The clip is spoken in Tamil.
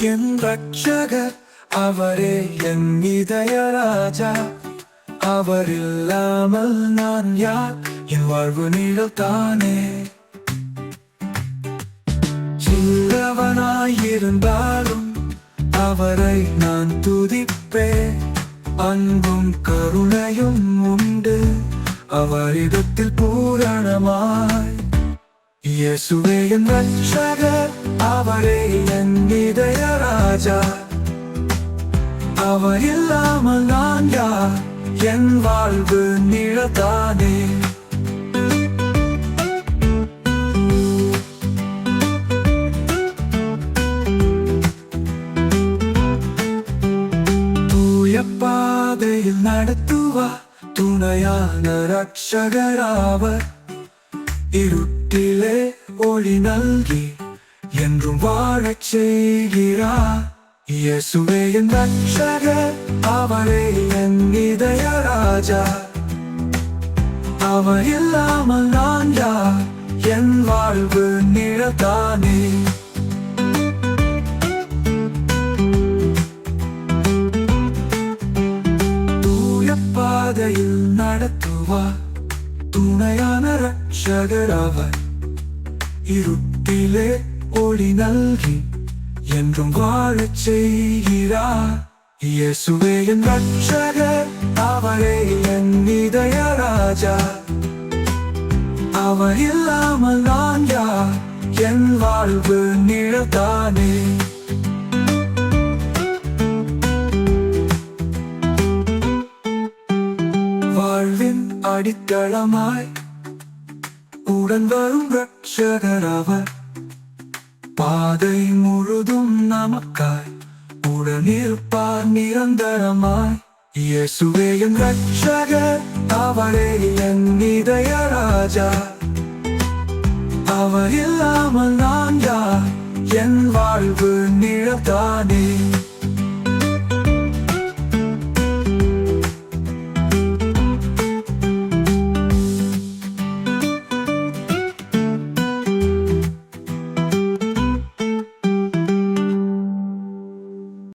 என் ரட்சகர் அவரே என் இதய ராஜா. அவர் இல்லாமல் நான் யார்? என் வாழ்வு நீழல் தானே. சின்னவனாயிருந்தாலும் அவரை நான் துதிப்பேன். அன்பும் கருணையும் உண்டு அவரிடத்தில் பூரணமாய். இயேசுவே என் ரட்சகர் அவரே என் இதய ராஜா. அவர் இல்லாமல் நான் யார்? என் வாழ்வு நிழல்தானே. தூய பாதையில் நடத்துவார் துணையான ரட்சகர் அவர். இருட்டிலே ஒளி நல்கி என்றும் வாழச் செய்கிறார். இயேசுவே என் ரட்சகர் அவரே என் இதய ராஜா. அவர் இல்லாமல் நான் யார்? என் வாழ்வு நிழல்தானே. தூய பாதையில் நடத்துவார் துணையான ரட்சகர் அவர். இருட்டிலே ஒளி நல்கி என்றும் வாழச் செய்கிறார். இயேசுவே என் ரட்சகர் அவரே என் இதய ராஜா. அவர் இல்லாமல் நான் யார்? என் வாழ்வு நிழல்தானே. வாழ்வின் அடித்தளமாய் உடன் வரும் ரட்சகர் அவர். பாதை முழுதும் நமக்காய் உடன் இருப்பார் நிரந்தரமாய். இயேசுவே என் ரட்சகர் அவரே என் இதய ராஜா. அவர் இல்லாமல் நான் யார்? என் வாழ்வு நிழல்தானே.